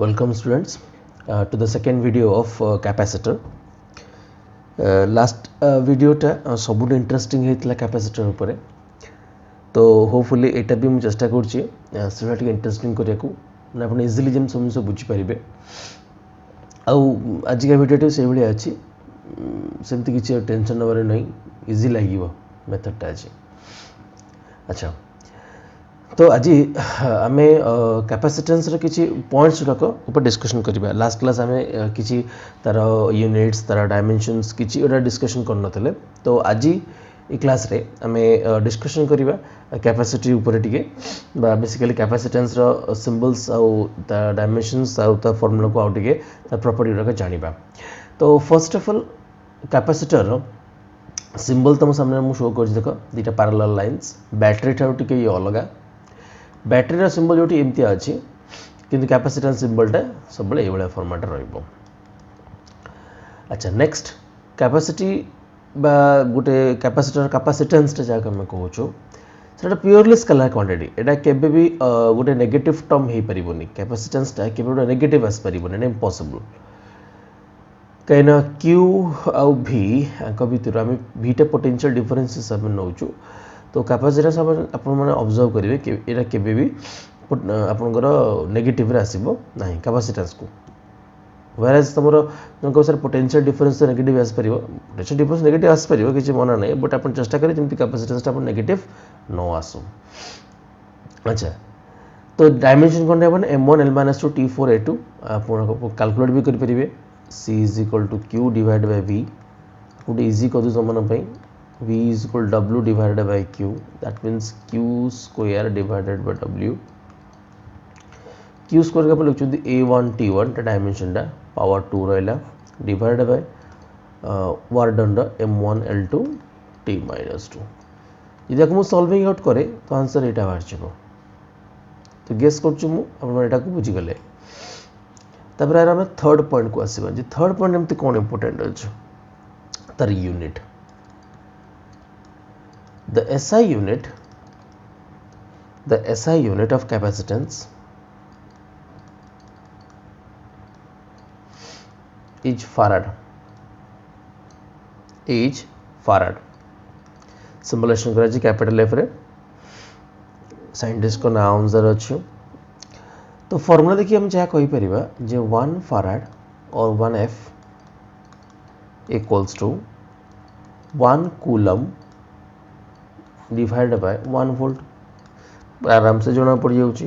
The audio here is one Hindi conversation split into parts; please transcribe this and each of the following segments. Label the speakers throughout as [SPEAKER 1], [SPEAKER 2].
[SPEAKER 1] Welcome students to the second video of capacitor. Last video टा सबुठ इंटरेस्टिंग होता कैपेसिटर उपरे तो होपफुली एटा भी मुझे चेष्टा करुच्ची सेटा टिके इंटरेस्टिंग करिया को ना आपण इजीली जेम सब जिनिस बुझी परिबे आज का वीडियो से भाई अच्छी सेमती किसी टेंशन नबार नहीं इजी लगे मेथडटा आज। अच्छा तो आज आम कैपेसिटेंस किसी पॉइंट्स गुड़ाक ऊपर डिस्कशन करवा। लास्ट क्लास आम किसी तार यूनिट्स तार डायमेंशंस किसी गोटा डिस्कशन करनते तो आज ये क्लास रे आम डिस्कशन करवा कैपेसिटी ऊपर टिके बेसिकली कैपेसिटेंस सिंबल्स आउ डायमेंशंस आउ फॉर्मूला को आउ टिके प्रॉपर्टी गुड़ाक जानिबा। तो first of all capacitor symbol तुम सामने मुझे शो कर देख दुटा पैरेलल लाइन्स बैटरी ठार टिके ये अलग बैटरी सिंबल जो एमती अच्छी किंतु कैपेसिटेंस सिंबलटा सब ये फॉर्मेट रहिबो। अच्छा नेक्स्ट कैपेसिटी बा गोटे कैपेसिटर कैपेसिटेंस जहाँ आम कहूँ से प्योरली स्केलर क्वांटिटी एटा केबे भी गोटे नेगेटिव टर्म हो पारिबोनी कैपेसिटेंसटा केबे गोटे नेगेटिव आस पारिबोनी एटा इम्पॉसिबल कहीं क्यू आउ भी आंक भितर आम भीटा पोटेंशियल डिफरेंस हिसाब से नौचु तो कैपेसिटेंस आपण मैंने ऑब्जर्व करेंगे कि यहाँ केबे भी आपंकर नेगेटिव आसो ना कैपेसिटेंस को व्हेरेज तुम जो सर पोटेंशियल डिफरेंस नेगेटिव आसपर पोटेंशियल डिफरेंस नेगेटिव आसपर किसी मना ना बट आप चेष्टा करें जमी कैपेसिटेंस नेगेटिव न आसो। अच्छा तो डायमेंशन कौन है M1L-2 T4A2 आप कैलकुलेट भी करेंगे C is equal to Q divide by V गोटे इजी कर दूँ तुम V is equal to W divided by Q, that means Q square divided by W. Q square का लिखुं A1 T1 डायमेंशन टा पावर 2 रहा divided by work done M1 L2 T minus 2 यदि मुझे सॉल्विंग आउट करे तो आंसर यहाँ बाहर तो गेस कर बुझीगले। आम थर्ड पॉइंट को आसवा थर्ड पॉइंट एमती कौन इंपोर्टेंट अच्छे तार unit the SI unit of capacitance is farad simulation करा कैपिटल F रे साइंटिस्ट को ना आंसर अच्छे तो फॉर्मूला देखिए हम जहाँ कही परिबा जे 1 farad और 1 F equals to 1 coulomb divide by 1 volt आराम से जना पड़ जाऊँगी।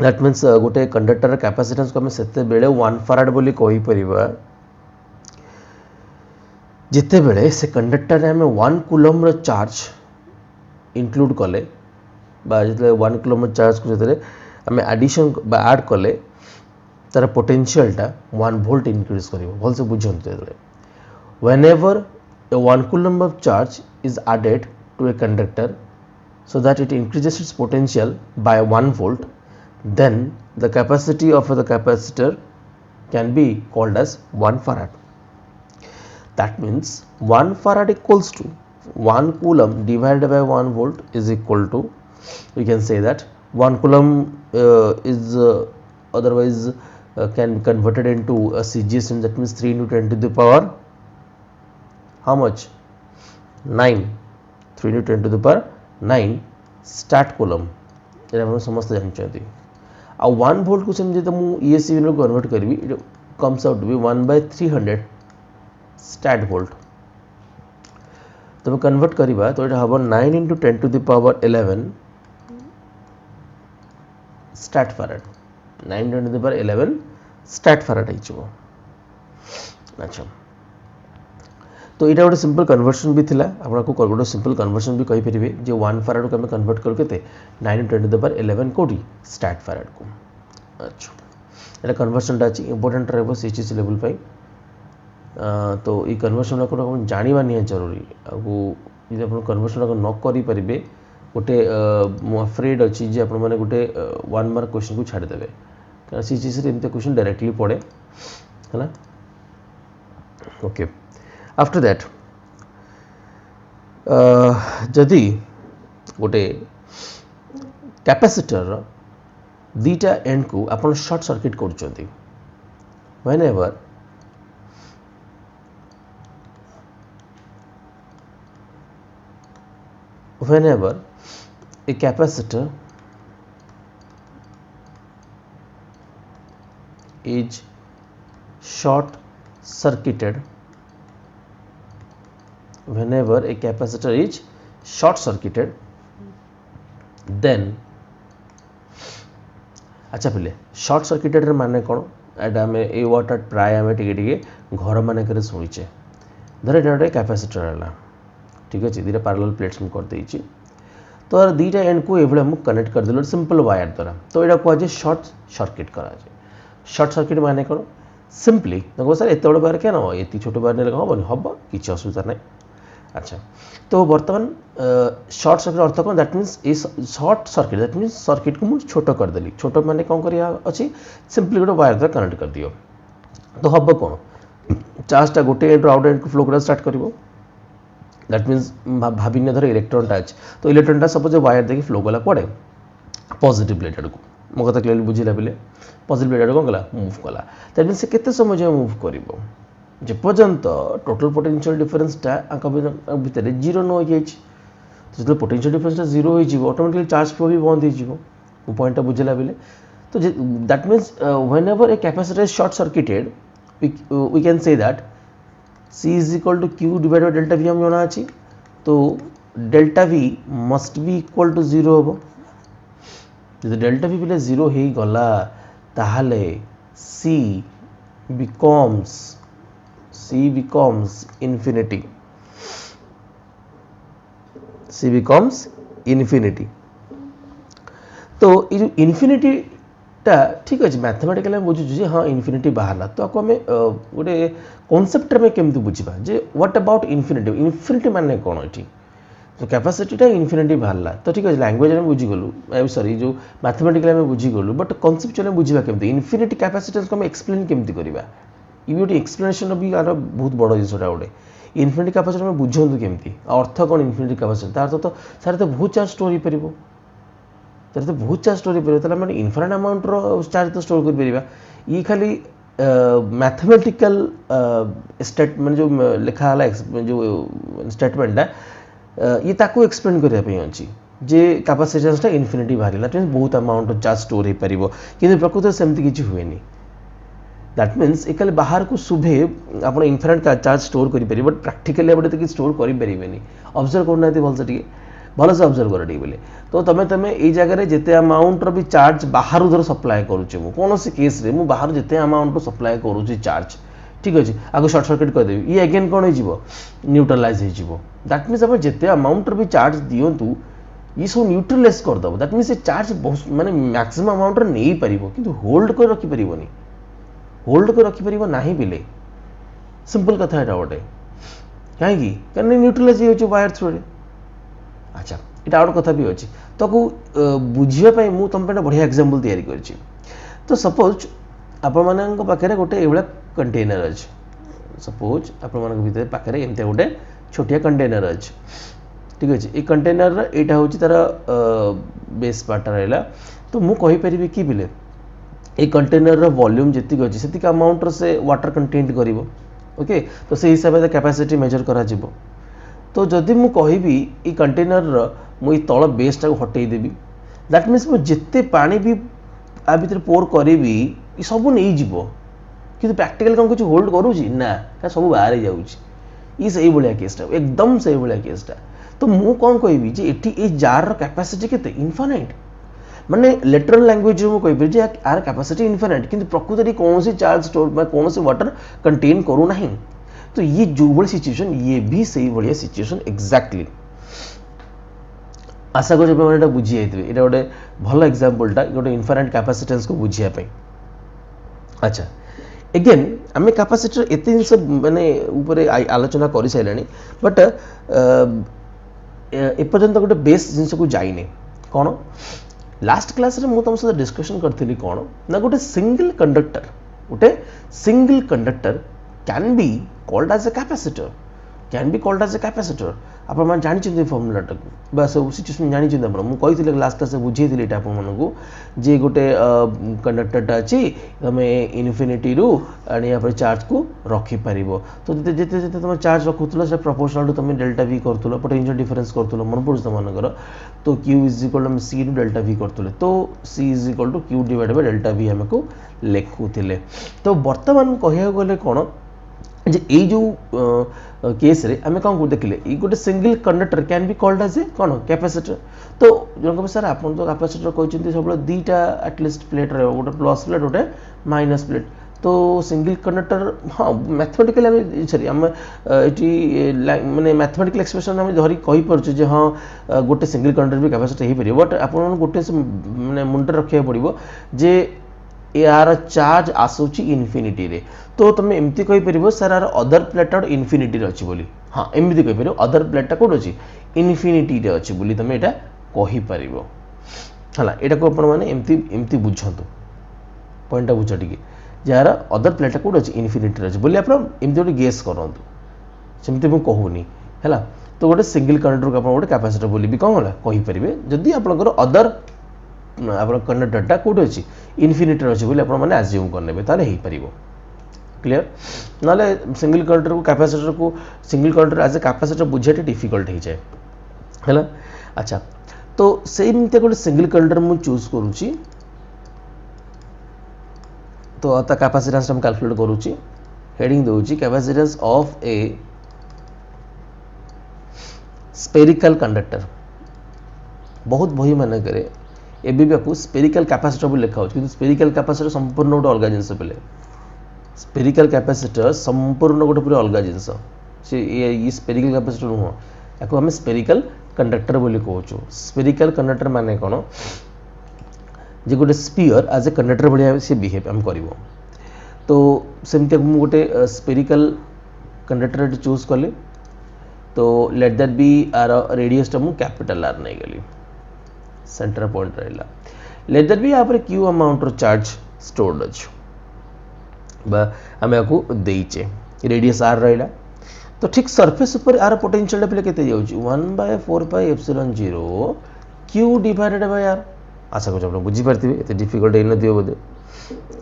[SPEAKER 1] दैट मीन्स गोटे कंडक्टर कैपेसिटेंस को आम से बेले 1 farad बोली कही परिबा जिते बेले से कंडक्टर आम 1 coulomb चार्ज इंक्लूड कले जो 1 coulomb चार्ज को जो आम एडिशन ऐड कले तार पोटेंशियलटा 1 वोल्ट इंक्रीज कर भल से बुझे whenever a 1 coulomb of charge is added to a conductor so that it increases its potential by 1 volt, then the capacity of the capacitor can be called as 1 farad. That means 1 farad equals to 1 coulomb divided by 1 volt is equal to, we can say that 1 coulomb is otherwise can be converted into a CGS, and that means 3 into 10 to the power how much 9 3 into 10 to the power 9 stat coulomb ये समस्त जानते आ 1 वोल्ट को जब ESC यूनिट कन्वर्ट करी comes out to be 1/300 stat volt तो कन्वर्ट करवा तो ये हम 9 into 10 to the power 11 start farad 9 into 10 to the power 11 start farad हो। अच्छा तो यहाँ गोटे सिंपल कन्वर्सन भी थिला आपको गोटे सिंपल कन्वर्सन भी कही पारे जो 1 farad को आम कन्वर्ट कर 9 into 10 to the power 11 कौटी स्टार्ट फैराड को। अच्छा यहाँ कन्वर्सनटा अच्छी इंपोर्टेंट रहा CHC लेवल पर तो ये कन्वर्सन को जाना नहीं जरूरी आगे आप कन्वर्सन को न करें गोटे अफ्रेड अच्छी जे आप गोटे 1 मार्क क्वेश्चन को छाड़देवे क्या CHC एमती क्वेश्चन डायरेक्टली पड़े है। ओके आफ्टर दैट जदि गोटे कैपेसिटर दीटा एंड को अपन शॉर्ट सर्किट कर whenever a capacitor is short circuited, whenever a capacitor is short circuited, then अच्छा पिले शॉर्ट सर्किटेड माने कौन एटा आम ये वर्ड प्राय आम टे घर मानक शुणीचे धर ये गोटे कैपेसिटर है ठीक अच्छे दीटा पैरेलल प्लेट्स मुझे करदे तो दीटा एंड को ये मुझे कनेक्ट करदेल सिंपल वायर द्वारा तो यहाँ कहुए शॉर्ट सर्किट करा शॉर्ट सर्किट माने कौन सिंपली देखो सर एत बड़ वायर क्या ना ये छोट वायर ने हेनी हम किसी असुविधा ना अच्छा तो बर्तमान शॉर्ट सर्किट अर्थ कौन दैट मीन्स ये short circuit that means circuit को मुझे छोट करदेली छोट माने कौन करा अच्छी सिंपली गोटे वायर द्वारा कनेक्ट कर दियो तो हम कौन चार्जटा गोटे एंड आउट एंड को फ्लो करा स्टार्ट कर दैट मीन्स भाविने धर इलेक्ट्रॉनटा अच्छे तो इलेक्ट्रॉनटा सपोज वायर देखिए फ्लो कला कड़े पॉजिटिव प्लेट आड़ को मो कथा क्लियरली बुझिला बेले पॉजिटिव प्लेट आड़ कौन कला मूव कला दैट मीन्स केते समय जो मूव कर जेपर्यंत टोटल पोटेंशियल डिफरेंसटा भितर जीरो न हो जाए तो जो पोटेंशियल डिफरेंसटा जीरो हो ऑटोमेटिकली चार्ज फ्लो भी बंद हो पॉइंटा बुझेगा बेले तो that means whenever a capacitor is short circuited we can say that C is equal to Q divided by delta V हम जाना अच्छी तो delta V must be equal to zero हम जो डेल्टा V पहले जीरो ही गला ताहले C becomes infinity C becomes infinity तो ये जो infinity टा ठीक अच्छे मैथमेटिकल बुझुचे हाँ इनफिनिटी बाहर तो आपको आम गोटे कॉन्सेप्ट में केमती बुझा जे व्हाट अबाउट इनफिनिटी माने कौन ये तो कैपेसिटीटा इनफिनिटी बाहर तो ठीक अच्छे लैंग्वेज में बुझीगलु सॉरी जो मैथमेटिकल में बुझीगलु बट कॉन्सेप्चुअल बुझा केमती इनफिनिटी कैपेसिटेंस को आम एक्सप्लेन केमती करवा ये गोटे एक्सप्लेनेशन भी यार बहुत बड़ जिनसा गोटे इनफिनिटी कैपेसिटर में बुझंतु केमती अर्थ कौन इनफिनिटी कैपेसिटर तार तो सारे तो बहुत चार्ज स्टोर हो पार तो बहुत चार्ज स्टोर हो इनफाइनाइट अमाउंट चार्ज तो स्टोर कर ये खाली मैथमेटिकल स्टेट मैं जो लिखा जो स्टेटमेंटा ये ताको एक्सप्लेन करने अच्छी जे कैपेसिटेंसटा इनफिनिटी बाहर दैट मीन्स बहुत अमाउंट चार्ज स्टोर हो पार कि प्रकृत सेमती किसी हुए दैट मीन्स ये खाली बाहर को शुभे आप इनफाइनाइट चार्ज स्टोर करें बट प्राक्टिकली आप स्टोर करें ऑब्जर्व करना भलसे टे भलसे ऑब्जर्व कर बोले तो तुम ये जगह जिते अमाउंट भी चार्ज बाहर धर सप्लाए करुचे कौन सी केस रे बाहर जिते अमाउंट सप्लाए करुँच चार्ज ठीक अच्छे आगे शॉर्ट सर्किट करदेवी ये अगेन कौन हो न्यूट्रलाइज हो दैट मीन्स आप जिते अमाउंट भी चार्ज दिंतु ये सब न्यूट्रलाइज करदेव दैट मीन्स चार्ज बहुत माने मैक्सिमम अमाउंट नहीं पार कि होल्ड कर रखिपर होल्ड कर रखिपर ना पिले सिंपल कथा यहाँ गोटे कहीं न्यूट्रलाइज हो वायर थ्रू अच्छा यहाँ गोटे कथा भी अच्छी तो बुझापी मुझे तुम पे बढ़िया एग्जांपल तैयारी कर तो सपोज आपण पाखे गोटे ये कंटेनर अच्छे सपोज आपण पाखे एमती गोटे छोटिया कंटेनर अच्छे ठीक अच्छे ये कंटेनर यहाँ हूँ तार बेस पार्टा रहा तो मुझे कि बिले ये कंटेनर वॉल्यूम जी अच्छी से अमाउंट से वाटर कंटेंट कर ओके तो से हिसाब से कैपेसिटी मेजर करा तो जदि मु कहबी ये कंटेनर मुझे तल बेसटा को हटेदेवी दैट मीन्स मुझे जिते पानी भी आ भर पोर करी ये सब नहीं जीव कि प्रैक्टिकल कौन कुछ होल्ड करूँ ना सब बाहर जाऊँगी से भाया केसटा एकदम से भाया केसटा तो मु कौन कहबी जे ये जार कैपेसिटी केते इनफाइनाइट माने लेटरल लैंग्वेज में कहि जे यार कैपेसिटी इनफाइनाइट किंतु प्रकृति कौन सी चार्ज स्टोर कौन से वाटर कंटेन करू नहीं तो ये जो बड़ी सिचुएशन ये भी सही बढ़िया सिचुएशन एग्जैक्टली आशा कर बुझी जाइए ये गोटे भल एग्जांपलटा गोटे इनफाइनाइट कैपेसिटेंस को बुझापी अच्छा एगेन आम कैपेसिटर एत जिन माने ऊपर आलोचना कर सारे बट एपर्यंत गोटे बेस जिनस को जाइने कौन लास्ट क्लास रे मु तुम सहित डिस्कशन करी कौन ना गोटे single conductor can be called as a capacitor can be called as a capacitor आपण मान जानि फर्मुलाटा बा सब सिचुएशन जानि आपण मु कहिथिले लास्ट क्लास बुझेइथिले एटा आपण मानकू जे गोटे कंडक्टरटा अछि तमे इन्फिनिटी रु आणि आपण चार्ज को रखि परिबो तो जते जते जते तुम चार्ज रखुतलो से प्रोपोर्शनल टू तुम डेल्टा v करतलो पोटेंशियल डिफरेंस करतलो मन पड़छ तमनकर तो q = c to delta v करतलो तो c = q / डेल्टा v हमको लेखुथिले तो वर्तमान कहिया गले कोन जे ए जो केस रे आमे कौन को देखले ई गोटे single conductor can be called as a कोन कैपेसिटर तो जंक सर आपन तो कैपेसिटर कहउछन्ती सब दीटा एटलीस्ट प्लेट रे गोटे प्लस प्लेट गोटे माइनस प्लेट तो सिंगल कंडक्टर हाँ मैथमेटिकली आम सॉरी आम ये माने मैथमेटिकल एक्सप्रेशन आम धरी कहि परछु जे हाँ गोटे सिंगल कंडक्टर भी कैपेसिटर हे परिबो बट आपन गोटे माने मुंड रखिया पड़िबो जे यार चार्ज आसुची इन्फिनिटी रे तो तुम एमती कहि परिबो सर यार अदर प्लेट इन्फिनिटी रे अछि बोली हाँ एमती कहि परिबो अदर प्लेट कोड अछि इन्फिनिटी रे अछि बोली तुम एटा कहि परिबो हला एटा को अपन माने एमती एमती बुझंतु पॉइंट बुझ टिके यार अदर प्लेट कोड अछि इन्फिनिटी रे अछि बोली अपन एमती गोटे गेस करंतु सेमती मु कहूनी हला तो गोटे सिंगल कंडक्टर को अपन गोटे कैपेसिटर बोली भी कोन होला कहि परिबे जदी आपनकर अदर आप कंडक्टरटा कौटे अच्छी इन्फिनिटी अच्छी बोली आप एज्यूम करने ताले ही परिबो क्लियर नाले सिंगल कंडक्टर को कैपेसिटर को single conductor as a capacitor बुझाटे डिफिकल्ट हो जाए है अच्छा तो सेमती गोटे सिंगल कंडक्टर मु चूज करूची तो ता कैपेसिटेंस हम कैलकुलेट करूची हेडिंग दोची capacitance of a spherical conductor बहुत बही माने करे एबी भी स्पेरिकल कैपेसिटर भी लिखा हो स्पेरिकल कैपेसिटर संपूर्ण गोटे अलग जिनस पे स्पेरिकल कैपेसिटर संपूर्ण गोटे पूरा अलग जिनस से ये स्पेरिकल कैपेसिटर नुह या आम स्पेरिकल कंडक्टर बोली कहूँ स्पेरिकल कंडक्टर माने कौन जे गोटे स्पीयर एज ए कंडक्टर भाया सी बिहेव आम कर तो सेमती मुझे गोटे स्पेरिकल कंडक्टर चूज कली तो लेट दैट बी आर रेडियसटा मुझे कैपिटल आर नहीं गली सेंटर पॉइंट रहा लेट दैट बी यहाँ क्यू अमाउंट रो चार्ज स्टोर्ड अच्छे आम आपको देचे रेडियस आर रहा तो ठीक सरफेस ऊपर आर पोटेंशियल पे केते जाउची 1/4πε0 क्यू डिवाइडेड बाय आर आशा कर बुझी पार्थिबे एते डिफिकल्ट है नदियो बोधे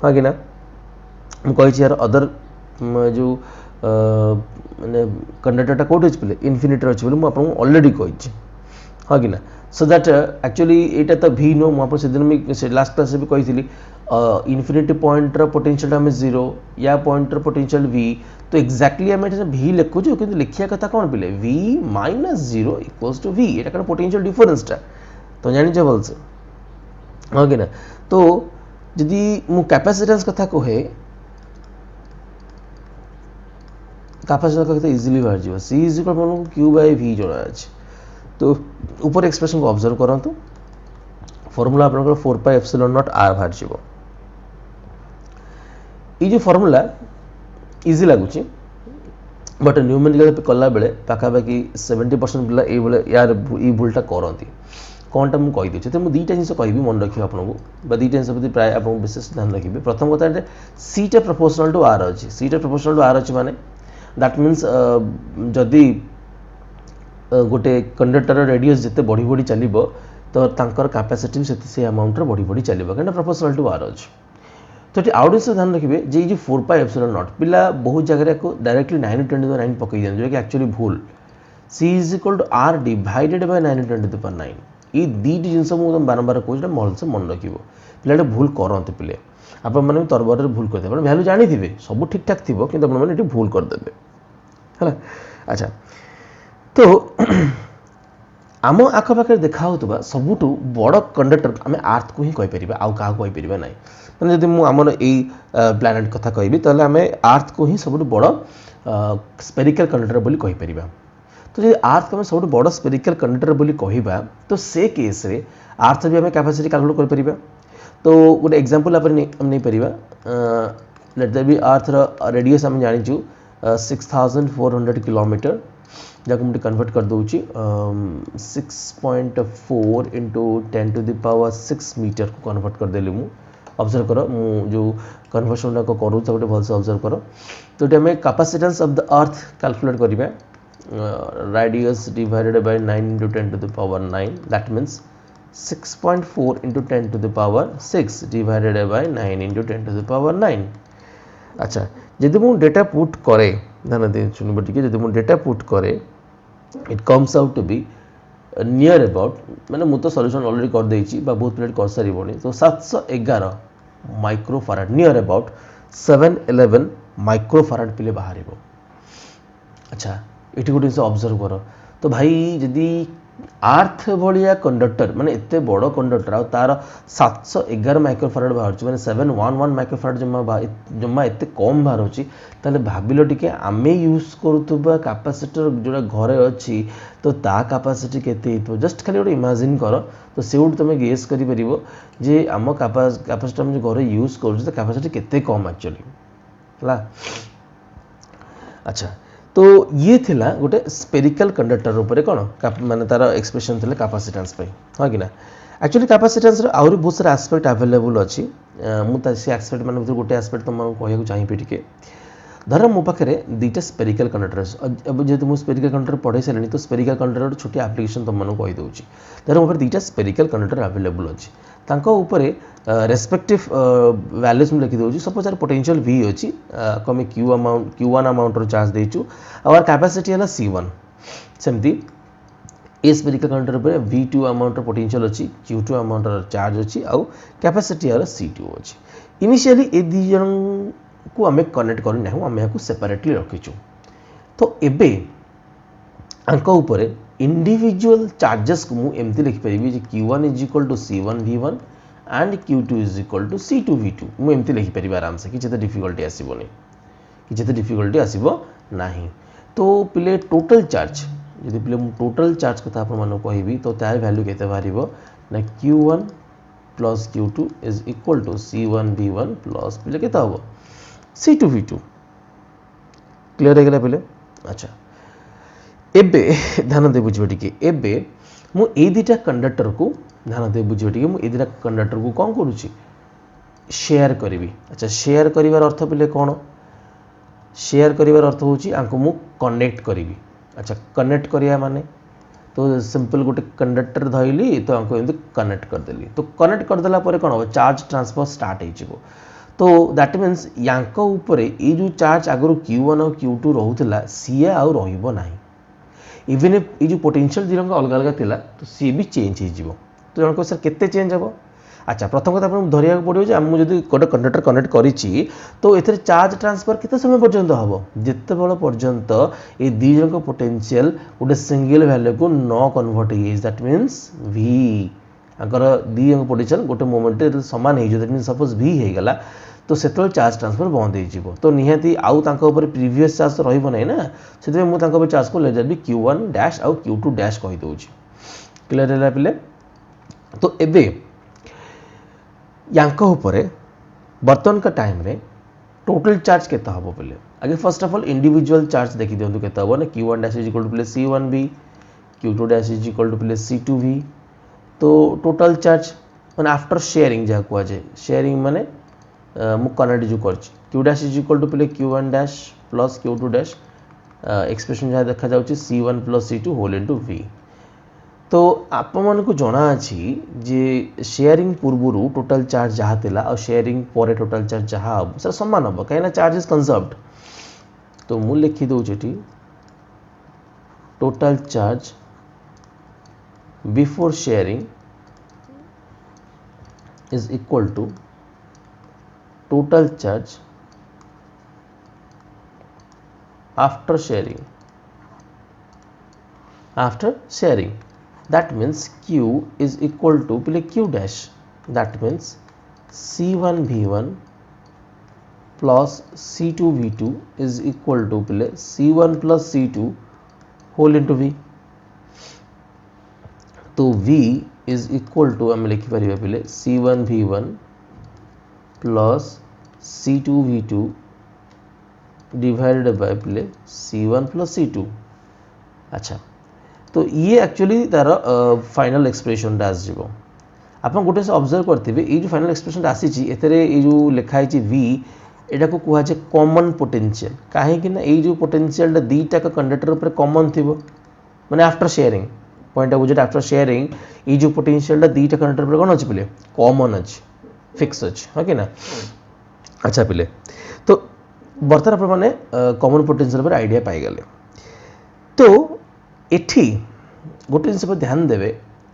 [SPEAKER 1] हाँ कि ना हम कही यार अदर जो माने कंडक्टरटा कोड अछि पले इन्फिनिटी अछि बोले मु आपन ऑलरेडी कहि हाँ कि ना सो दैट एक्चुअली एटा तो भी नो मुझे से दिन में लास्ट क्लास भी कही इन्फिनिटी पॉइंट पोटेंशियल आम 0 या पॉइंट पोटेंशियल v तो एक्जाक्टली आम v लिखुचु कि लिखिया कथा कौन पे v - 0 = v एटा कौन पोटेंशियल डिफरेंसटा तो जानी भलसे हाँ कि ना तो जदि मु कैपेसिटेंस कथा कहे कैपेसिटेंस कथा इजीली बाहर जीव c = q/v जना अछि तो ऊपर एक्सप्रेशन को ऑब्जर्व करंतु फॉर्मूला आपन 4πε0 r बाहर जीव ये जो फॉर्मूला इजी लगुच बट न्यूमेरिकल कला बेले पाखापाखि 70% पिला यार ये भूलटा करती कौनटा मुझे कहीदे तो मुझे दुईटा जिन कहि मन रखिए आपको दुईटा जिन प्रति प्राय आपको विशेष ध्यान रखिए प्रथम कथा सीटा प्रोपोर्शनल टू आर अच्छी सीटा प्रोपोर्शनल टू आर अच्छी माने दैट मीन्स जदि गोटे कंडक्टर रेडियस जिते बढ़ी बढ़ी चलो तो तांकर कैपेसिटी से अमाउंट बढ़ी बढ़ी चलो कहीं प्रोपोर्शनल टू आर अच्छी तो ये आउट से ध्यान रखिए जे ये 4πε0 पिला बहुत जगह को डायरेक्टली 9×10⁹ पकई दिखाते जो कि एक्चुअली भूल c = r डिवाइडेड बाय 9×10⁹ ये दुईटी जिन मुझे बारंबार कहूँ भलसे मन रख पिला भूल करते पिले आपने तरबर भूल करते भैल्यू जानी थे सब ठीक ठाक थी कि आपने भूल करदे है अच्छा तो आम आखपाखे देखा होता सबुठ बड़ कंडक्टर आम आर्थ को ही कहीपर आउ क्या कहीपर ना मैंने जब मुझे यही प्लानेट कथा कहि तो आम आर्थ को ही सब बड़ स्पेरिकल कंडक्टर बोली कहीपर तो जब आर्थ को आम सब बड़ स्पेरिकल कंडक्टर बोली कहवा तो से केस रे आर्थ भी आम कैपेसिटी कैलकुलेट कर तो गोटे एग्जांपल आप नहीं पारिबा let that be earth radius आम जानिचु 6400 किलोमीटर जहाँ मुझे कन्वर्ट कर दूची 6.4 × 10⁶ मीटर को कन्वर्ट कर देली मु ऑब्जर्व करो मु जो कन्वर्सन को करूँ गोटे भलसे ऑब्जर्व करो तो ये capacitance of the earth calculate करिबा radius divided by 9 into 10 to the power 9, that means 6.4 into 10 to the power 6 divided by 9 into 10 to the power 9. अच्छा यदि मु डेटा पुट करे ध्यान दे सुनबो टिके यदि मु डेटा पुट करे it comes out to be near about माने मु तो सॉल्यूशन ऑलरेडी कर देछि बा बहुत प्लेट कर सारी बनी तो 711 माइक्रोफाराड नियर अबाउट 711 माइक्रोफाराड पिले बाहरिबो. अच्छा ये गोटे जिन ऑब्जर्व कर तो भाई जदि आर्थ भाया कंडक्टर माने एते बड़ कंडक्टर आ तार 711 माइक्रोफाराड बाहर माने 711 माइक्रोफाराड जमा एते कम बाहर होची ताले भाबिलो टिके आमे यूज करूतबा कैपेसिटर जोड़ा घरे अछि तो ता कैपेसिटी केते हितो जस्ट खाली गोटे इमेजिन कर तो सेउड तुम गेस करि परिबो जे आम कैपेसिटर हम जो घरे यूज करू तो कैपेसिटी केते कम एक्चुअली हला. अच्छा तो ये थिला गोटे स्पेरिकल कंडक्टर ऊपर कौन माने तार एक्सप्रेशन थिले कैपेसिटेंस पे हाँ कि ना. एक्चुअली कैपेसिटेंस रो आउरी बहुत सारा एस्पेक्ट अवेलेबल अछि मु ता से एस्पेक्ट माने गोटे एस्पेक्ट तुम कहया चाहिए टिके धर मो पाखे दुईटा स्पेरिकल कंडक्टर अब जेहेतु मुझे स्पेरिकल कंडक्टर पढ़े सारे तो स्पेरिकल कंडक्टर छोटी एप्लिकेशन तुमको कहीदे धर मोबाइल दुईटा स्पेरिकल कंडक्टर अवेलेबल अच्छी रेस्पेक्टिव वैल्यूज में लिखिदे सपोज यार पोटेंशियल V अच्छी आम Q1 अमाउंट चार्ज देचु और कैपेसिटी है C1 सेमती ए स्पेरिकल कंडक्टर पर V2 अमाउंट पोटेंशियल अच्छी Q2 अमाउंट चार्ज अच्छी आउ कैपेसिटी है C2 अच्छी. इनिशियली ए दी जन को आम कनेक्ट करना आम यहाँ सेपरेटली रखीचु तो एबे आंक ऊपर इंडिविजुअल चार्जेस को मुझे एमती लिखिपारि Q1 is equal to C1 V1 and Q2 is equal to C2 V2 मुझे एमती लिखिपारि आराम से कि डिफिकल्टी आसबनी कि डिफिकल्टी आसब ना. तो पिले टोटल चार्ज यदि पिले टोटल चार्ज कथा आपको कहबी तो तार वैल्यू केते बाहर ना Q1 plus Q2 is equal to C1 V1 plus पिले केते हम C2 V2 क्लियर है पिले. अच्छा एबे ध्यान दे बुझे टिके एबे मु ए दुटा कंडक्टर को ध्यान दे बुझे टिके मु ए दुटा कंडक्टर को कौन करूची शेयर करी. अच्छा शेयर करिवार अर्थ पिले कौन शेयर करिवार अर्थ होची आंको मु कनेक्ट करी. अच्छा कनेक्ट करिया माने तो सिंपल गोटे कंडक्टर धइली तो आंको एमती कनेक्ट कर देली तो कनेक्ट कर देला परे कोन हो चार्ज ट्रांसफर स्टार्ट हो जिवो. तो दैट मीन्स यांक ऊपर ये जो चार्ज आगु Q1 और Q2 रोला सी आउ रहिबो नाही इवन ये जो पोटेंशियल दिरंग अलग अलग थिला तो सी भी चेंज हो जिवो. तो जन को सर केते चेंज हम. अच्छा प्रथम कथा आपन धरिया पड़ो जे हम जदि गोटे कंडक्टर कनेक्ट करिछि तो एथरे चार्ज ट्रांसफर केते समय पर्यंत हम जिते बड़ पर्यंत ये दी जन पोटेंशियल गोटे सिंगल वैल्यू को न कन्वर्ट हो दैट मीन्स V आंकर दी जन पोटेंशियल गोटे मोमेंट समान हो दैट मीन्स सपोज V हो गला तो से चार्ज ट्रांसफर बंद हो तो निहाती आउ प्रीवियस चार्ज तो रही ना से मुझे चार्ज को लेजर भी Q1 डैश आउ Q2 डैश कहीदे. क्लियर है पिले. तो एबे यांक ऊपर बर्तमान का टाइम रे टोटल चार्ज केता हम पिले आगे first of all individual charge देखी दिंतु केता हम ना Q1 dash is equal to पिले C1V Q2 dash is equal to पिले C2V. तो टोटल चार्ज माने आफ्टर शेयरिंग जहाँ कहुए शेयरिंग माने मु कनेक्ट जो कर Q dash is equal to पिले Q1 dash plus Q2 dash expression जहाँ देखा जाउची C1 plus C2 whole into V. तो आपण मानकु जना अछि जे शेयरिंग पूर्वरु टोटल चार्ज जहाँ थिला और शेयरिंग पर टोटल चार्ज जहाँ हम सर समान हम कहीं चार्ज इज कंजर्व्ड. तो मु लिखि दउछि एठी total charge before sharing is equal to total charge after sharing that means Q is equal to Q dash that means C1 V1 plus C2 V2 is equal to C1 plus C2 whole into V. तो V is equal to आम लिखि परिबा पिले C1 V1 plus C2 V2 divided by पिले C1 प्लस C2. अच्छा तो ये एक्चुअली तार फाइनल एक्सप्रेशन आसो आप गोटे से ऑब्जर्व करते ये जो फाइनल एक्सप्रेशन आसी एथरे ये जो लिखाई V एटा को कुहा जे कॉमन पोटेंशियल काहे ना ए जो पोटेंशियल दीटा का कंडक्टर ऊपर कॉमन थिबो माने आफ्टर शेयरिंग पॉइंट ऑफ व्यूट आफ्टर शेयरिंग ये जो पोटेंशियल दीटा कंडक्टर पर कौन अच्छे पे कॉमन अच्छे फिक्स अच्छे हाँ कि ना अच्छा पे तो बर्तमान आप मैंने कॉमन पोटेंशियल पर आइडिया पाईगले तो एठी गोटे जिन पर ध्यान देवे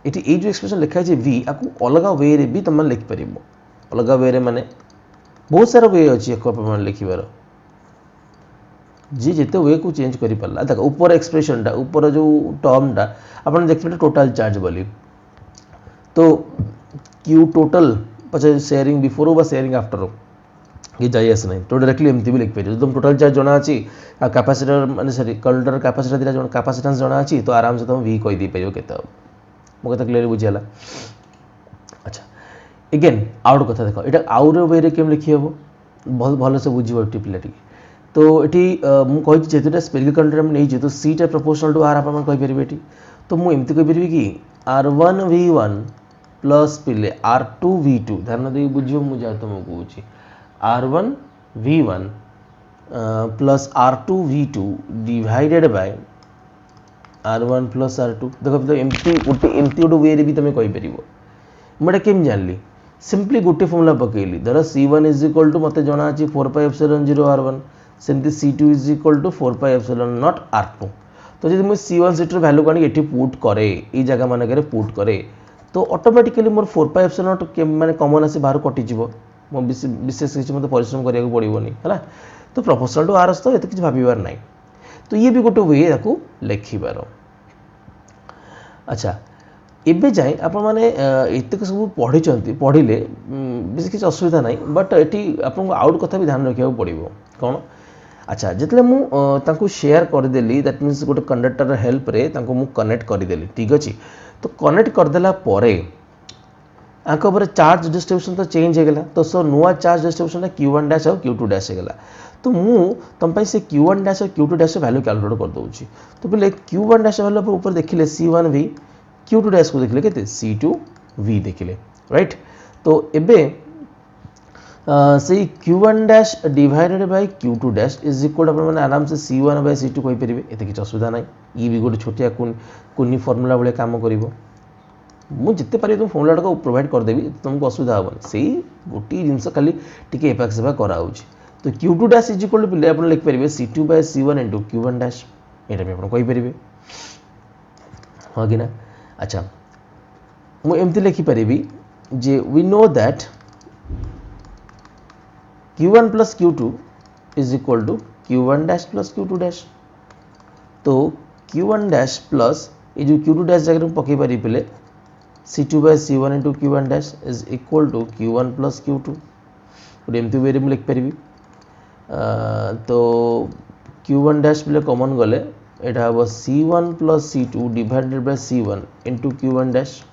[SPEAKER 1] ये ये जो एक्सप्रेशन लिखा है v आपको अलग वे रे भी तुम लिखिपर अलग वे रे माने बहुत सारा वे अच्छी लिखार जी जिते वे को चेंज कर पारा देख ऊपर एक्सप्रेशन ऊपर जो टर्मटा आप देखिए टोटल चार्ज बोली तो क्यू टोटल पचे शेयरिंग बिफोर बा शेयरिंग आफ्टर ये जाई आस ना तो डायरेक्टली एमती भी लिखिपर जो तुम टोटल चार्ज जना अच्छी कैपेसिटर माने सॉरी कंडक्टर कैपेसिटर दिला कैपेसिटेंस जना अच्छी तो आराम से तुम v कही दी पार के मो कथा क्लियर बुझीगला अच्छा एगेन आउट कथा देख ये आउर वे केम लिखी हम बहुत भल से बुझे पिलाटी तो ये मुझे जेहतुटा स्पेरिकल कंडक्टर नहीं तो सी टा प्रोपोर्शनल टू आर आप कहीपर ये तो मुझे एमती कहीपर कि r1v1 प्लस पिले r2v2 ध्यान देवी बुझ मुझे तुमको कौच r1v1 plus r2v2 divided by r1 plus r2 देख एमती गोटे वे भी तुम कहीपर मुझे केम जानली सिंपली गोटे फॉर्मूला पकेली धर c1 इज इक्वल टू मत जना अच्छी 4πε0 r1 सेमती c2 is equal to 4πε0 r2 तो जब मुझे c1 c2 वैल्यू को ये पुट करे ये जगह मानक पुट करे तो ऑटोमेटिकली मोर 4πε0 माने कॉमन आसी बाहर कटिज मो विशेष किसी मतलब परिश्रम करिया पड़ोनी है तो प्रोपोर्शनल टू आर तो ये किसी भाबार ना तो ये भी गोटे वे या लिखिबार अच्छा एबे जाए आप मैंने एतक सब पढ़ले बेस किसी असुविधा ना बट ये आपको आउट कथा भी ध्यान रखा पड़ो कौन अच्छा जितने मुझे शेयर करदेली दैट मीन्स गोटे कंडक्टर हेल्प रे मु कनेक्ट करदेली ठीक अच्छे तो कनेक्ट करदेला आंपर चार्ज डिस्ट्रीब्यूशन तो चेंज होगा तो सो नुआ चार्ज डिस्ट्रीब्यूशन Q1 डैश और Q2 डैश होगा तो मु तुम से Q1 डैश और Q2 डैश वैल्यू कैलकुलेट कर दूसरी तो पहले Q1 डैश वैल्यू ऊपर देखिले C1V Q2 डैश को देखिले के C2V देखिले राइट तो एबे से Q1 dash divided by Q2 dash is equal मैंने आराम से C1 बाय C2 कहीपर ये किसी असुविधा ना ये भी गोटे छोटिया कुनी फर्मूला भाई कम कर मुझे पारे तुम फर्मूला को प्रोवाइड करदेवी तुमको असुविधा हेन से गोटे जिनस खाली टी एपाक सेपाक कराऊँ तो Q2 dash is equal to आप लिखिपर C2 by C1 into Q1 dash यहाँ भी आप कहीपर हाँ कि ना अच्छा मुझे एमती लिखिपर जे we know that Q1 plus Q2 is equal to Q1 dash plus Q2 dash तो Q1 डैश प्लस ये जो Q2 डैश जगह पकई पारि पे C2 by C1 into Q1 dash is equal to Q1 plus Q2 गोटे एमती वे मुझे लिखिपर तो Q1 डैश पे कॉमन गले यहाँ हम C1 plus C2 divided by C1 into Q1 dash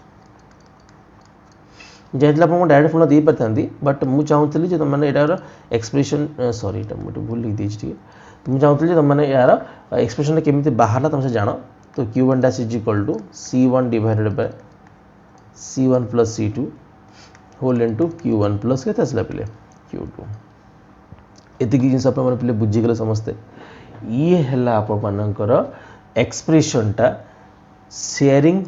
[SPEAKER 1] जहाँ आपको डायरेक्ट फॉर्मूला दे पारि बट मुझे चाहूली जो तुमने यार एक्सप्रेशन सॉरी मुझे भूल लिख देती तो मुझे चाहूली तुमने यार एक्सप्रेशन केमी बाहर तुम से जान तो Q1 dash is equal to C1 divided by C1 plus C2 whole into Q1 plus के पे Q2 एति जिन पे बुझीगले समस्ते ये है आपर एक्सप्रेशनटा शेयरिंग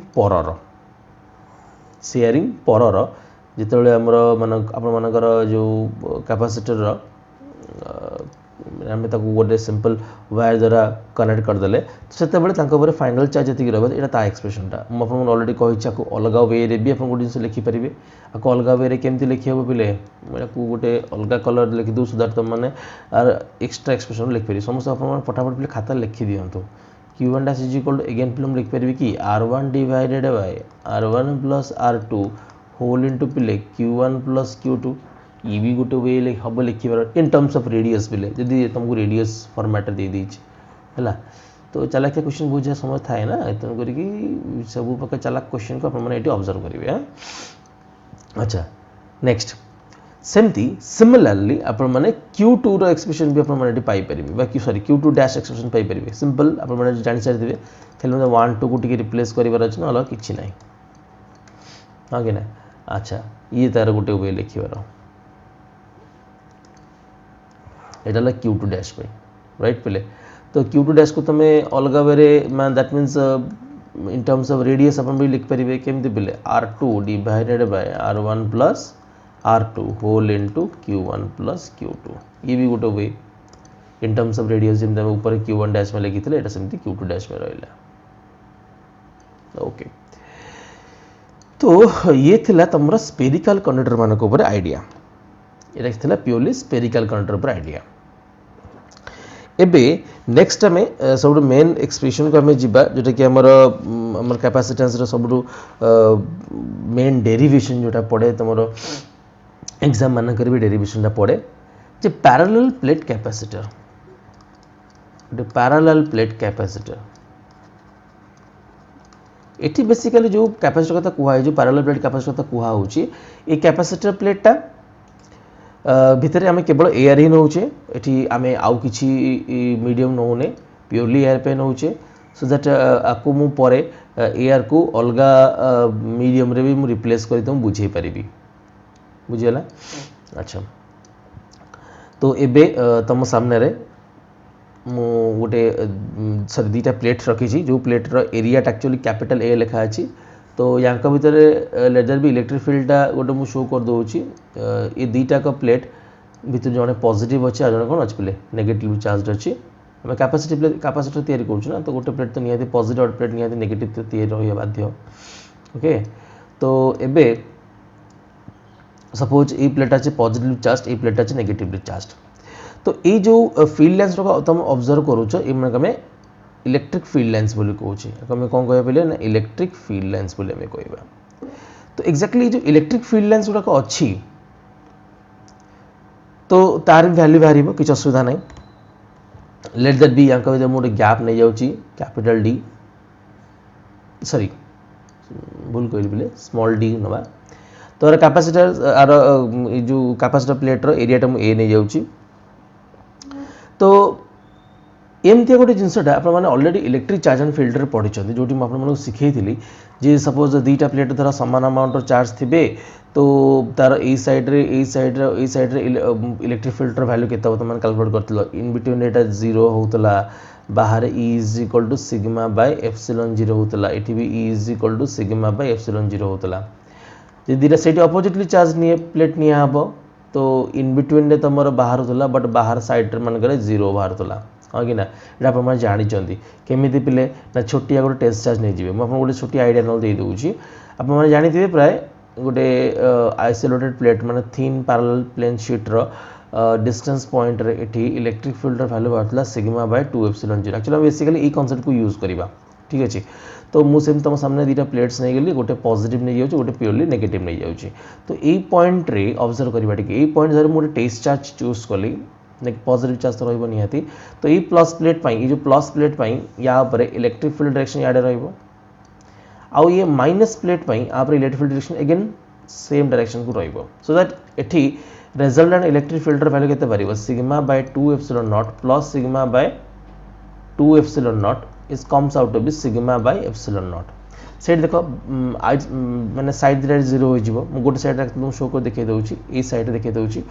[SPEAKER 1] परर जिते आमर मान आपर जो कैपेसिटर आम गोटे सिंपल वायर द्वारा कनेक्ट करदे तो से फाइनल चार्ज जी रहा यहाँ एक्सप्रेशनटा मुझे अलरेडी कही अलग वे भी आप गोटे जिन लिखिपारे आपको अलग वे केमती लिखी हम पे गोटे अलग कलर लिखिदे सो दैट तुम मैंने एक्सट्रा एक्सप्रेशन लिखिपारे समस्त आप फटाफट पे खाता लिखि दिंतु Q1 dash is equal to again फिल्म लिखिपारे कि R1 divided by R1 plus R2 whole into पे Q1 प्लस Q2 ये भी गोटे वे हम लिखार इन टर्म्स ऑफ रेडियस पे जदि तुमको रेडियस फॉर्मेट दे है तो चालाकिया क्वेश्चन बहुत जहाँ समय थाए ना तेणुक सब प्रकार चालाक क्वेश्चन को आपने ऑब्जर्व करेंगे हाँ अच्छा नेक्स्ट सेमती सिमिलरली आपने Q2 रो एक्सप्रेशन भी आपने Piper sorry Q2 dash expression Piper simple आपने जानी सारी खाली मतलब 1 2 को रिप्लेस करार अच्छे ना अलग किसी ना हाँ कि ना अच्छा ये तार गोटे वे लिखार एटा ला Q2 डैश पे राइट पिले तो Q2 डैश को तुम अलग वे मान that means in terms of radius अपन भी लिख पारे केमती पिले R2 divided by R1 plus R2 whole into Q1 plus Q2 ये भी गोटे वे इन टर्म्स ऑफ रेडियस जमी ऊपर Q1 डैश में लिखी थे सेमती Q2 डैश में रहा ओके तो ये थिला तुम स्पेरिकल कंडक्टर मान ऊपर आइडिया ये थिला प्योरली स्पेरिकल कंडक्टर पर आइडिया एबे नेक्स्ट आम सब मेन एक्सप्रेशन को आम जीवा जोटा कि आमर कैपेसिटेंस सब मेन डेरिवेशन जोटा पड़े तुम एग्जाम मानक भी डेरिवेशन पड़े जे parallel plate capacitor parallel plate capacitor एटी बेसिकली जो कैपेसिटर कथा कुहा जो पैरेलल प्लेट कैपेसिटर कथा कुहा होची ए कैपेसिटर प्लेटटा भितर आम केवल एयर ही नौचे एटी आम आउ किसी मीडियम नौने प्योरली एयर पे नौचे सो दैट आपको मु परे एयर को अलगा मीडियम रे भी मु रिप्लेस कर तुम बुझे पारिबी बुझीगला अच्छा तो एबे तुम सामने रे मु गोटे सॉरी दीटा प्लेट रखी जो platter area actually capital A लिखा अच्छी तो यहाँ भितर लेजर भी इलेक्ट्रिक फील्डटा गोटे मुझे शो कर दूसरी ये दीटा का प्लेट भितर जड़े पॉजिटिव अच्छे जड़े कौन अच्छे प्ले नेगेटिव चार्ज अच्छी आम कैपेसिटर तैयारी करूँ तो गोटे प्लेट तो निहाती पॉजिटिव प्लेट निहाती नेगेटिव तो तैयारी रहा बाध्य ओके तो एबे सपोज ये प्लेट अच्छे पॉजिटिव चार्ज ये प्लेट अच्छे नेगेटिवली चार्ज तो ये जो फील्ड लाइन्स तुम ऑब्जर्व करुच ये इलेक्ट्रिक फील्ड लाइन्स बोली कहूँ आम कौन कह पे ना इलेक्ट्रिक फील्ड लाइन्स बोली आम कह तो एक्जाक्टली जो इलेक्ट्रिक फील्ड लाइन्स गुड़ाक अच्छी तो तार वैल्यू बाहर किसी असुविधा ना लेट दैट बी यहाँ भर गोटे गैप नहीं जाऊँगी कैपिटल डी सॉरी भूल कहली बोले स्मॉल डी नवा तो कैपेसिटर आर जो कैपेसिटर प्लेटर एरियाटा मुझे ए नहीं जाऊँगी तो एमती गोटे जिनसटा आपने already electric charge and filter पढ़ी जो आपको शिखई जे सपोज दुईटा प्लेट द्वारा सामान अमाउंट चार्ज थे तो तार ए साइड्रे इलेक्ट्रिक फिल्टर वैल्यू के तुम कैलकुलेट कर इन बिटवीन एटा जीरो होता बाहर ई is equal to sigma by epsilon zero होता ये भी ई is equal to sigma by epsilon zero होता जो दीटा से अपोजिटली चार्ज नहीं प्लेट निब तो इन बिटवीन रे तुम बाहर होता बट बाहर साइड मानक जीरो बाहर होता हाँ कि ना ये आप जानते केमी पिले ना छोटिया गोटे टेस्ट चार्ज नहीं जी मुझे गोटे छोटी आइडिया ना दे दूसरी आपने जानते प्राय गोटे आइसोलेटेड प्लेट माने थिन पैरेलल प्लेन शीट्र डिस्टेंस पॉइंट रे एठी इलेक्ट्रिक फील्डर वैल्यू बाहर sigma by 2 epsilon zero actually basically ये कॉन्सेप्ट को यूज करवा ठीक अच्छे तो मुझे तुम सामने दुईटा प्लेट्स नहीं गली गोटे पॉजिटिव नहीं जाऊँ गोटे प्योरली नेगेटिव नहीं जाऊँ तो ये पॉइंट रे ऑब्जर्व करवा टे पॉइंट धर मुझे टेस्ट चार्ज चूज कली पॉजिटिव चार्ज तो रही निहाती तो ये प्लस प्लेट पाई ये जो प्लस प्लेट पाई या इलेक्ट्रिक फील्ड डायरेक्शन याडे आउ ये माइनस प्लेट पाई आप electric field direction again same direction को रहिबो सो दैट एठी रिजल्टेंट इलेक्ट्रिक फील्डर वैल्यू केते परिबो sigma by 2 epsilon naught plus sigma by 2 epsilon naught is comes out to be sigma by epsilon naught side देखो माने साइड दिरा जीरो हो जिवो मु गोटे साइड तुम शो को देखे दउची ए साइड देखे दउची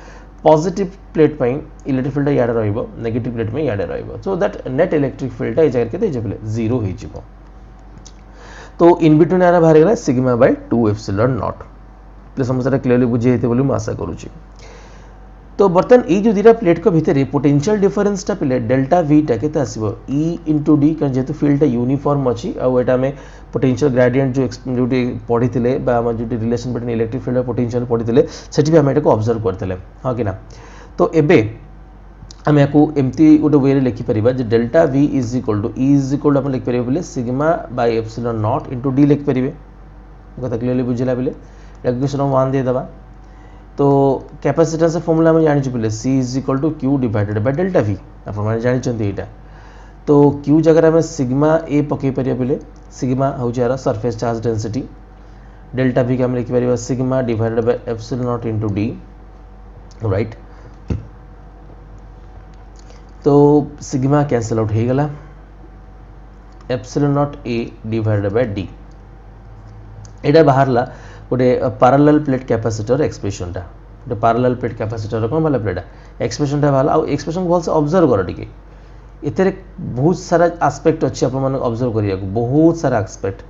[SPEAKER 1] पॉजिटिव प्लेट पाई इलेक्ट्रिक फील्ड याडे रहिबो नेगेटिव प्लेट में याडे रहिबो so that net electric field ए जगह केते जेबले जीरो हो जिवो तो इन बिटवीन यार बाहर गला सिग्मा बाय 2 एप्सिलॉन नॉट तो समस्या क्लियरली बुझे हेते बोली मु आशा करूची तो बर्तन ये जो दीटा प्लेट को भितर पोटेंशियल डिफरेंस टा पिले डेल्टा वी टा केते आसीबो ई इंटू डी कारण जेतु फील्ड टा यूनिफॉर्म अछि आ एटा में पोटेंशियल ग्रेडियंट जो पढ़ी थिले बा हम जो रिलेशन बिटवीन इलेक्ट्रिक फील्ड और पोटेंशियल पढ़ी थिले सेठी भी हम एटा को ऑब्जर्व करथिले हां कि ना तो एबे हम याकू एमती गोटे वे लिखि परिबा जे delta V is equal to E is equal to हम लिख परिबे बोले sigma by epsilon naught into D लिख परिबे कथा क्लियरली बुझिला बोले इक्वेशन 1 दे दबा तो कैपेसिटेंस फॉर्मूला में जानि पिले C is equal to Q divided by delta V आप माने जानि चंती एटा तो Q जगह में सिग्मा A पके परिया पिले सिग्मा हो जारा surface charge density delta V का हम लिख परिबा sigma divided by epsilon naught into D right तो सिग्मा कैंसिल आउट हो गला epsilon naught A divided by D एटा बाहरला गोटे पैरेलल प्लेट कैपेसिटर एक्सप्रेशन टा गोटे पारालाल प्लेट कैपेसिटर कौन बाला प्लेटा एक्सप्रेशनटा बाला आउ एक्सप्रेशन भल से ऑब्जर्व कर टिके एते बहुत सारा एस्पेक्ट अच्छी आप ऑब्जर्व करिया बहुत सारा एस्पेक्ट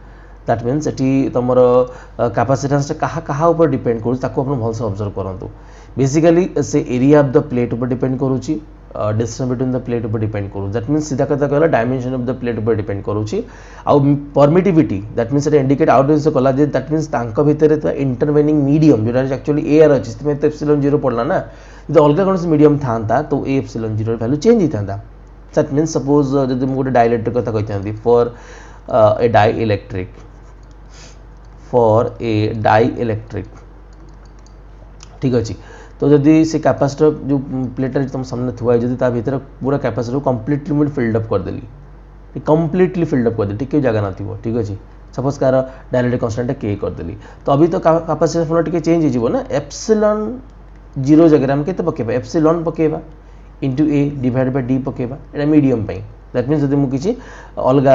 [SPEAKER 1] दैट मीन्स एटी तुम कैपेसिटेंस कहा कहा ऊपर डिपेंड करूँ ताको अपन भल से ऑब्जर्व करंतु बेसिकली से एरिया ऑफ द प्लेट ऊपर डिपेंड करूची डिस्टेंस बिटवीन द प्लेट ऊपर डिपेंड करू दैट मीन्स सीधा कथा कहला डायमेंशन ऑफ द प्लेट ऊपर डिपेंड करूची आउ permittivity that means Etah indicate out is कला जे दैट मीन्स तांको भितरे तो इंटरवेनिंग मीडियम जोटा एक्चुअली एयर अछि तमे तो एप्सिलॉन 0 पड़ला ना जब अलग कौन मीडियम था तो ए एप्सिलॉन 0 वैल्यू चेंज होता दैट मीन्स सपोज जब मुझे डाइलेक्ट्रिक कथा कहते फॉर ए डाइलेक्ट्रिक ठीक अच्छे तो जदि से कैपेसिटर जो प्लेटर तुम सामने थुआ जदि ता भीतर पूरा कैपेसिटर कंप्लीटली मुझे फिल्डअप करदेली कंप्लीटली फिल्डअप करदे टिके जगह नथिबो ठीक अच्छे सपोज कार डायरेक्ट कांस्टेंट के करदेली तो अभी तो कैपेसिटर फुल टिके चेंज हो ना एप्सिलॉन 0 जगह हम केते पकेबा एप्सिलॉन पकेबा into A divide by D पकेबा एटा मीडियम पाई दैट मीन्स जदि मुझे अलग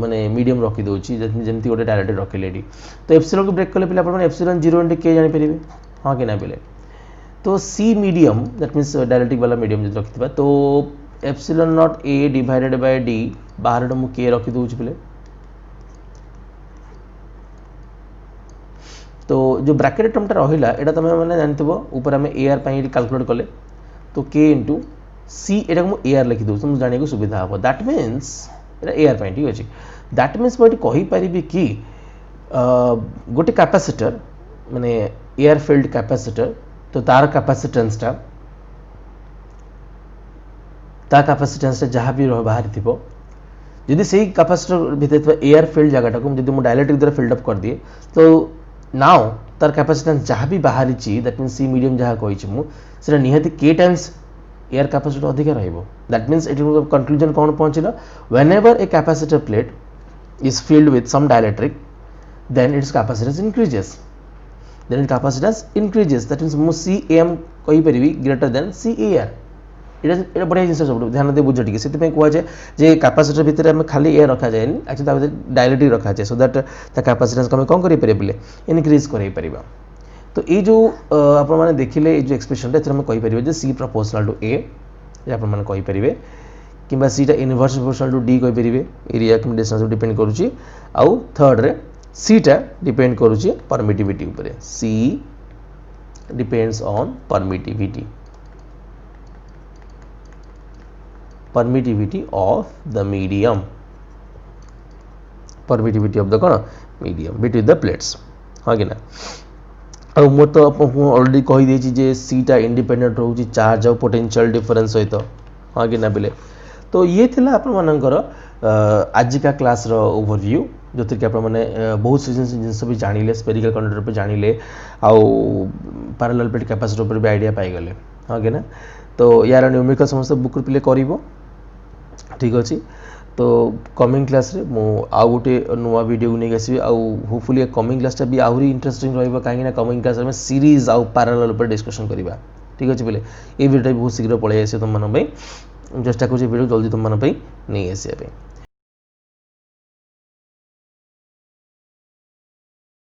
[SPEAKER 1] माने मीडियम रखी दूची जमती गोटे डायरेक्ट रखिले तो एप्सिलॉन को ब्रेक कले पिला अपन एप्सिलॉन 0 इंटू के जानि परिबे हां कि ना पिले तो सी मीडियम दैट मीन्स डायरेक्टिक वाला मीडियम जो रखिथिबा तो epsilon not a divided by D बाहर मु के रखी दूची पिले तो जो ब्रैकेट टर्मटा रहिला एटा तमे माने जानथिबो ऊपर हमें एआर पाई कैलकुलेट कले तो के इंटू सी एटा मु एआर लिखि दउ तुम जाने को सुविधा हो दैट मीन्स एटा एआर पाई ठीक अछि दैट मीन्स मैं कहि परिबी कि गोटे कैपेसिटर माने एआर फील्ड कैपेसिटर तो तार कैपेसिटेंस जहाँ भी बाहर थी जदि से कैपेसिटर भीतर एयर फील्ड जगह को जब डायलेक्ट्रिक द्वारा फिल्डअप कर दिए तो नाउ तार कैपेसिटेंस जहाँ भी बाहरी दैट मीन्स सी मीडियम जहाँ कही मुझे निहाती के टाइम्स एयर कैपेसिटर अधिक रहिबो दैट मीन्स इट कंक्लूजन कौन पहुँचल whenever a capacitor plate is filled with some dielectric then its capacitance increases then its capacitance increases that means मु CM कहि परिबी ग्रेटर देन CAR एटा बढ़िया जिनिस सब ध्यान दे बुझ टिके सेति पे कहवा जे जे कैपेसिटर भीतर हम खाली एयर रखा जाए एक्चुअली ता भीतर डायलेक्ट्रिक रखा जाए सो दैट ता कैपेसिटेंस को हम कोन करि परिबे इंक्रीज करै परिबा तो ये जो आपण माने देखिले ये जो एक्सप्रेशन रे हम कहि परिबे जे C प्रोपोर्शनल टू A ये आपण माने कहि परिबे किबा C टा इनवर्स प्रोपोर्शनल टू D कहि परिबे एरिया के डिस्टेंस डिपेंड करूची आउ थर्ड रे C टा डिपेंड करूची परमिटिविटी ऊपर C depends on permittivity of the medium permittivity of the कौन मीडियम बिटवीन द प्लेट्स हाँ कि ना और मो तो ऑलरेडी कही देछि जे C टा इंडिपेंडेंट रहउची चार्ज और पोटेंशियल डिफरेंस सहित हाँ कि ना बिले तो ये थिला आपण मानकर आज का क्लास रो ओवरव्यू जो कि आप बहुत सी जिनस भी जानिले स्पेरिकल कंडक्टर पे जानिले आउ पैरेलल प्लेट कैपेसिटर पर भी आइडिया पाई गले हाँ कि ना तो यार न्यूमेरिकल समस्त बुक प्ले करिवो ठीक अछि तो कमिंग क्लास रे मो आउ गोटे नुआ वीडियो नहीं आसी आउ होपफुली कमिंग क्लास भी आहुरी इंटरेस्टिंग रहिबो काहे ना कमिंग क्लास में सीरीज आउ पैरेलल पर डिस्कशन करिबा ठीक अछि बोले ये वीडियो बहुत शीघ्र पळे आसे तुम मन पे चेष्टा करूँ वीडियो जल्दी तुम मन पे नहीं आसे।